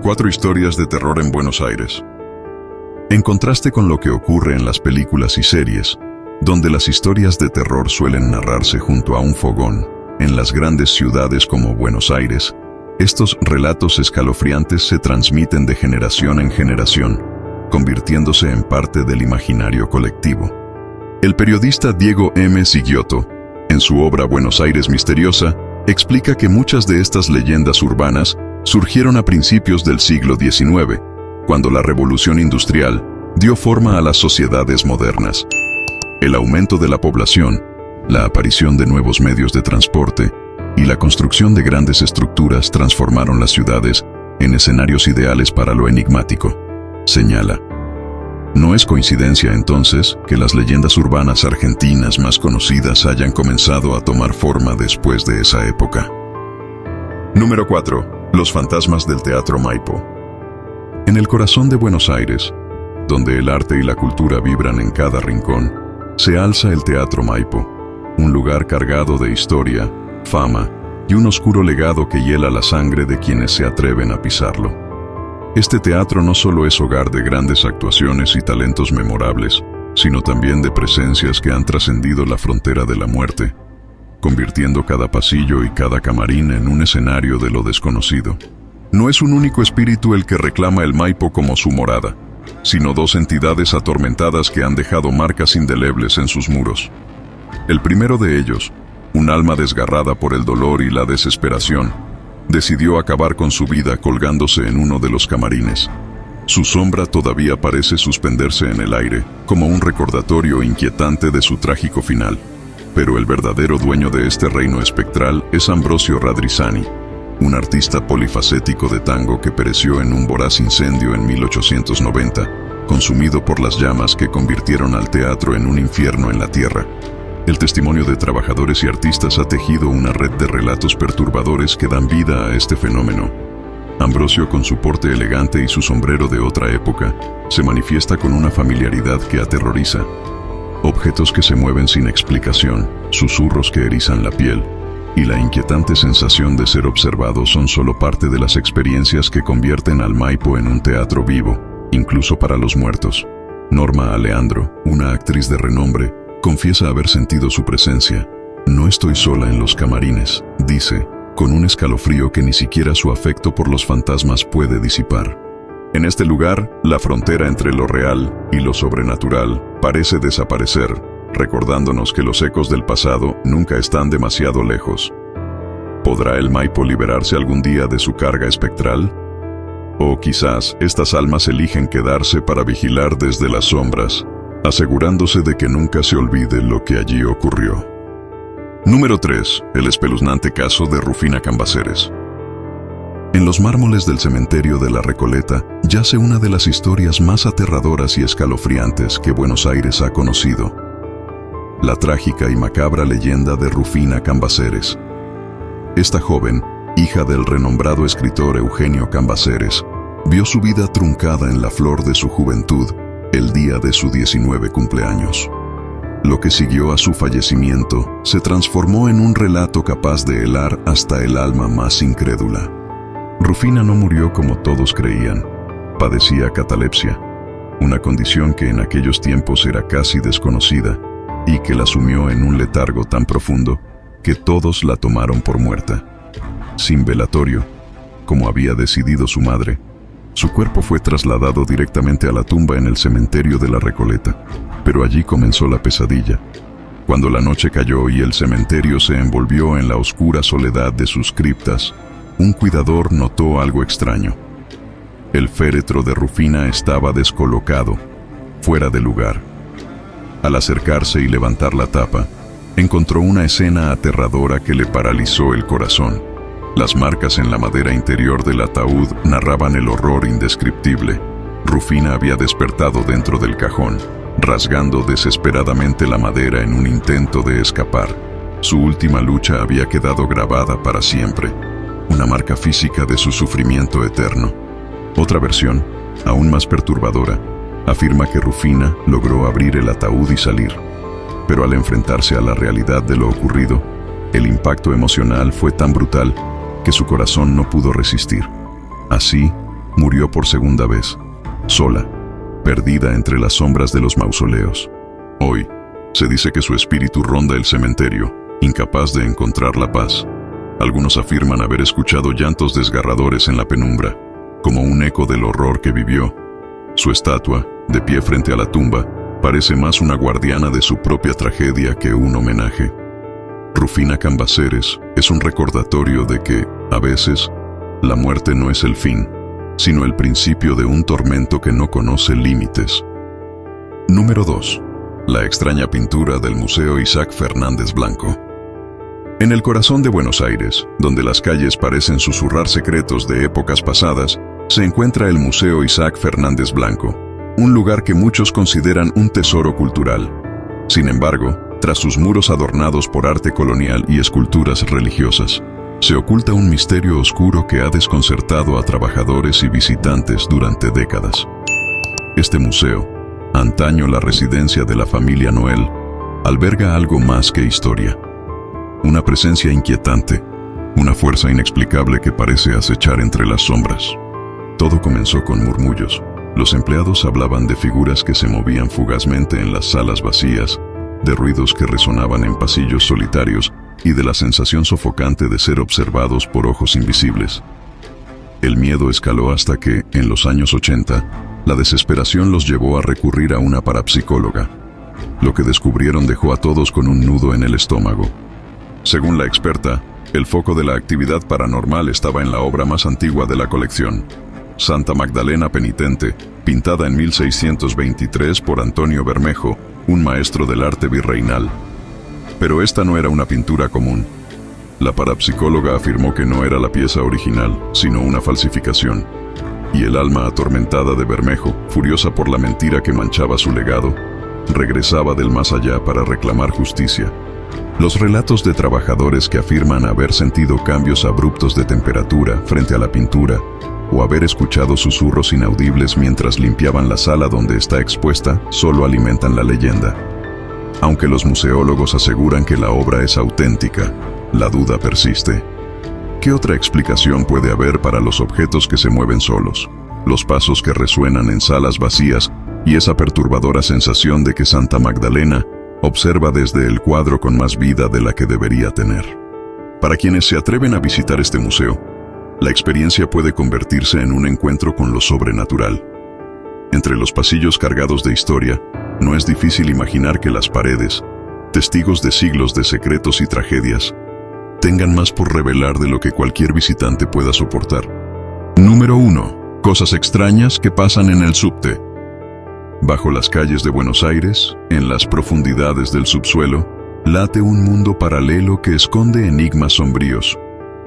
4 historias de terror en Buenos Aires. En contraste con lo que ocurre en las películas y series, donde las historias de terror suelen narrarse junto a un fogón, en las grandes ciudades como Buenos Aires, estos relatos escalofriantes se transmiten de generación en generación, convirtiéndose en parte del imaginario colectivo. El periodista Diego M. Sigiotto, en su obra Buenos Aires Misteriosa, explica que muchas de estas leyendas urbanas surgieron a principios del siglo XIX, cuando la revolución industrial dio forma a las sociedades modernas. El aumento de la población, la aparición de nuevos medios de transporte y la construcción de grandes estructuras transformaron las ciudades en escenarios ideales para lo enigmático, señala. No es coincidencia entonces que las leyendas urbanas argentinas más conocidas hayan comenzado a tomar forma después de esa época. Número 4. Los fantasmas del Teatro Maipo. En el corazón de Buenos Aires, donde el arte y la cultura vibran en cada rincón, se alza el Teatro Maipo, un lugar cargado de historia, fama y un oscuro legado que hiela la sangre de quienes se atreven a pisarlo. Este teatro no solo es hogar de grandes actuaciones y talentos memorables, sino también de presencias que han trascendido la frontera de la muerte, convirtiendo cada pasillo y cada camarín en un escenario de lo desconocido. No es un único espíritu el que reclama el Maipo como su morada, sino 2 entidades atormentadas que han dejado marcas indelebles en sus muros. El primero de ellos, un alma desgarrada por el dolor y la desesperación, decidió acabar con su vida colgándose en uno de los camarines. Su sombra todavía parece suspenderse en el aire, como un recordatorio inquietante de su trágico final. Pero el verdadero dueño de este reino espectral es Ambrosio Radrizzani, un artista polifacético de tango que pereció en un voraz incendio en 1890, consumido por las llamas que convirtieron al teatro en un infierno en la tierra. El testimonio de trabajadores y artistas ha tejido una red de relatos perturbadores que dan vida a este fenómeno. Ambrosio, con su porte elegante y su sombrero de otra época, se manifiesta con una familiaridad que aterroriza. Objetos que se mueven sin explicación, susurros que erizan la piel, y la inquietante sensación de ser observado son solo parte de las experiencias que convierten al Maipo en un teatro vivo, incluso para los muertos. Norma Aleandro, una actriz de renombre, confiesa haber sentido su presencia. No estoy sola en los camarines, dice, con un escalofrío que ni siquiera su afecto por los fantasmas puede disipar. En este lugar, la frontera entre lo real y lo sobrenatural parece desaparecer, recordándonos que los ecos del pasado nunca están demasiado lejos. ¿Podrá el Maipo liberarse algún día de su carga espectral? O quizás estas almas eligen quedarse para vigilar desde las sombras, asegurándose de que nunca se olvide lo que allí ocurrió. Número 3. El espeluznante caso de Rufina Cambaceres. En los mármoles del cementerio de la Recoleta yace una de las historias más aterradoras y escalofriantes que Buenos Aires ha conocido. La trágica y macabra leyenda de Rufina Cambaceres. Esta joven, hija del renombrado escritor Eugenio Cambaceres, vio su vida truncada en la flor de su juventud el día de su 19 cumpleaños. Lo que siguió a su fallecimiento se transformó en un relato capaz de helar hasta el alma más incrédula. Rufina no murió como todos creían. Padecía catalepsia, una condición que en aquellos tiempos era casi desconocida y que la sumió en un letargo tan profundo que todos la tomaron por muerta. Sin velatorio, como había decidido su madre, su cuerpo fue trasladado directamente a la tumba en el cementerio de la Recoleta, pero allí comenzó la pesadilla. Cuando la noche cayó y el cementerio se envolvió en la oscura soledad de sus criptas, un cuidador notó algo extraño. El féretro de Rufina estaba descolocado, fuera de lugar. Al acercarse y levantar la tapa, encontró una escena aterradora que le paralizó el corazón. Las marcas en la madera interior del ataúd narraban el horror indescriptible. Rufina había despertado dentro del cajón, rasgando desesperadamente la madera en un intento de escapar. Su última lucha había quedado grabada para siempre, una marca física de su sufrimiento eterno. Otra versión, aún más perturbadora, afirma que Rufina logró abrir el ataúd y salir. Pero al enfrentarse a la realidad de lo ocurrido, el impacto emocional fue tan brutal que su corazón no pudo resistir. Así, murió por segunda vez, sola, perdida entre las sombras de los mausoleos. Hoy, se dice que su espíritu ronda el cementerio, incapaz de encontrar la paz. Algunos afirman haber escuchado llantos desgarradores en la penumbra, como un eco del horror que vivió. Su estatua, de pie frente a la tumba, parece más una guardiana de su propia tragedia que un homenaje. Rufina Cambaceres es un recordatorio de que, a veces, la muerte no es el fin, sino el principio de un tormento que no conoce límites. Número 2. La extraña pintura del Museo Isaac Fernández Blanco. En el corazón de Buenos Aires, donde las calles parecen susurrar secretos de épocas pasadas, se encuentra el Museo Isaac Fernández Blanco, un lugar que muchos consideran un tesoro cultural. Sin embargo, tras sus muros adornados por arte colonial y esculturas religiosas, se oculta un misterio oscuro que ha desconcertado a trabajadores y visitantes durante décadas. Este museo, antaño la residencia de la familia Noel, alberga algo más que historia. Una presencia inquietante, una fuerza inexplicable que parece acechar entre las sombras. Todo comenzó con murmullos. Los empleados hablaban de figuras que se movían fugazmente en las salas vacías, de ruidos que resonaban en pasillos solitarios y de la sensación sofocante de ser observados por ojos invisibles. El miedo escaló hasta que, en los años 80, la desesperación los llevó a recurrir a una parapsicóloga. Lo que descubrieron dejó a todos con un nudo en el estómago. Según la experta, el foco de la actividad paranormal estaba en la obra más antigua de la colección, Santa Magdalena Penitente, pintada en 1623 por Antonio Bermejo, un maestro del arte virreinal. Pero esta no era una pintura común. La parapsicóloga afirmó que no era la pieza original, sino una falsificación. Y el alma atormentada de Bermejo, furiosa por la mentira que manchaba su legado, regresaba del más allá para reclamar justicia. Los relatos de trabajadores que afirman haber sentido cambios abruptos de temperatura frente a la pintura, o haber escuchado susurros inaudibles mientras limpiaban la sala donde está expuesta, solo alimentan la leyenda. Aunque los museólogos aseguran que la obra es auténtica, la duda persiste. ¿Qué otra explicación puede haber para los objetos que se mueven solos, los pasos que resuenan en salas vacías y esa perturbadora sensación de que Santa Magdalena observa desde el cuadro con más vida de la que debería tener? Para quienes se atreven a visitar este museo, la experiencia puede convertirse en un encuentro con lo sobrenatural. Entre los pasillos cargados de historia, no es difícil imaginar que las paredes, testigos de siglos de secretos y tragedias, tengan más por revelar de lo que cualquier visitante pueda soportar. Número 1. Cosas extrañas que pasan en el subte. Bajo las calles de Buenos Aires, en las profundidades del subsuelo, late un mundo paralelo que esconde enigmas sombríos.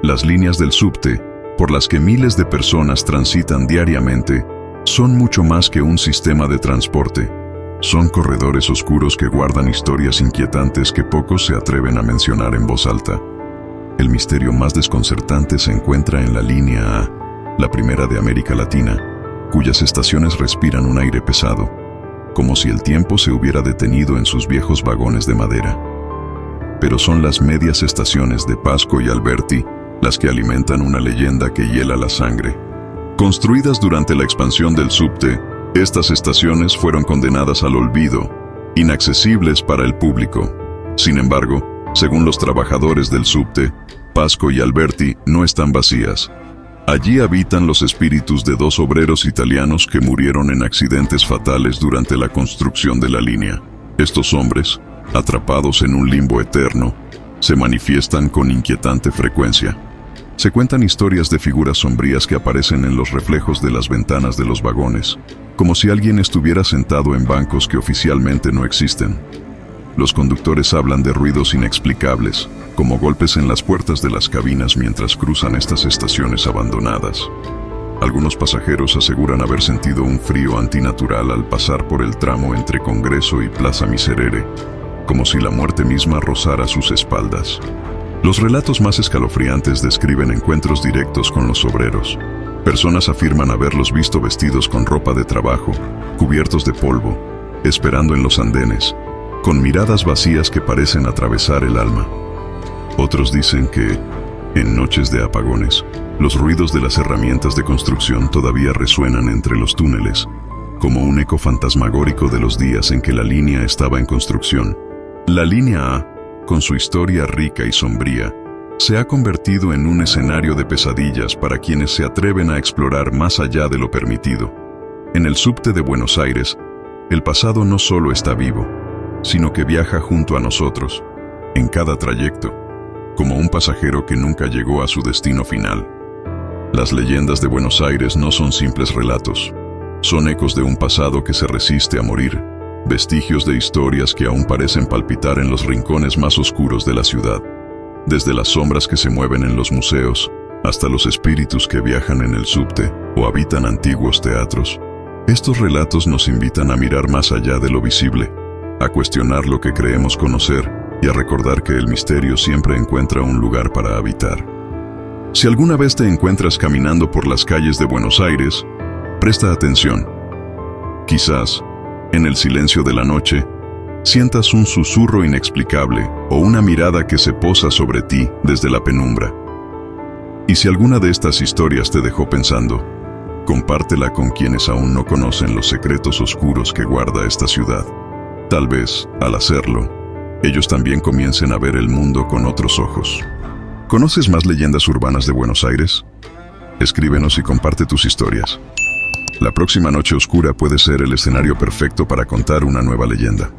Las líneas del subte, por las que miles de personas transitan diariamente, son mucho más que un sistema de transporte. Son corredores oscuros que guardan historias inquietantes que pocos se atreven a mencionar en voz alta. El misterio más desconcertante se encuentra en la línea A, la primera de América Latina, cuyas estaciones respiran un aire pesado, como si el tiempo se hubiera detenido en sus viejos vagones de madera. Pero son las medias estaciones de Pasco y Alberti las que alimentan una leyenda que hiela la sangre. Construidas durante la expansión del subte, estas estaciones fueron condenadas al olvido, inaccesibles para el público. Sin embargo, según los trabajadores del subte, Pasco y Alberti no están vacías. Allí habitan los espíritus de 2 obreros italianos que murieron en accidentes fatales durante la construcción de la línea. Estos hombres, atrapados en un limbo eterno, se manifiestan con inquietante frecuencia. Se cuentan historias de figuras sombrías que aparecen en los reflejos de las ventanas de los vagones, como si alguien estuviera sentado en bancos que oficialmente no existen. Los conductores hablan de ruidos inexplicables, como golpes en las puertas de las cabinas mientras cruzan estas estaciones abandonadas. Algunos pasajeros aseguran haber sentido un frío antinatural al pasar por el tramo entre Congreso y Plaza Miserere, como si la muerte misma rozara sus espaldas. Los relatos más escalofriantes describen encuentros directos con los obreros. Personas afirman haberlos visto vestidos con ropa de trabajo, cubiertos de polvo, esperando en los andenes, con miradas vacías que parecen atravesar el alma. Otros dicen que, En noches de apagones, los ruidos de las herramientas de construcción todavía resuenan entre los túneles, como un eco fantasmagórico de los días en que la línea estaba en construcción. La línea A, con su historia rica y sombría, se ha convertido en un escenario de pesadillas para quienes se atreven a explorar más allá de lo permitido. En el subte de Buenos Aires, el pasado no solo está vivo, sino que viaja junto a nosotros, en cada trayecto, como un pasajero que nunca llegó a su destino final. Las leyendas de Buenos Aires no son simples relatos, son ecos de un pasado que se resiste a morir, vestigios de historias que aún parecen palpitar en los rincones más oscuros de la ciudad, desde las sombras que se mueven en los museos, hasta los espíritus que viajan en el subte o habitan antiguos teatros. Estos relatos nos invitan a mirar más allá de lo visible, a cuestionar lo que creemos conocer y a recordar que el misterio siempre encuentra un lugar para habitar. Si alguna vez te encuentras caminando por las calles de Buenos Aires, presta atención. Quizás, en el silencio de la noche, sientas un susurro inexplicable o una mirada que se posa sobre ti desde la penumbra. Y si alguna de estas historias te dejó pensando, compártela con quienes aún no conocen los secretos oscuros que guarda esta ciudad. Tal vez, al hacerlo, ellos también comiencen a ver el mundo con otros ojos. ¿Conoces más leyendas urbanas de Buenos Aires? Escríbenos y comparte tus historias. La próxima noche oscura puede ser el escenario perfecto para contar una nueva leyenda.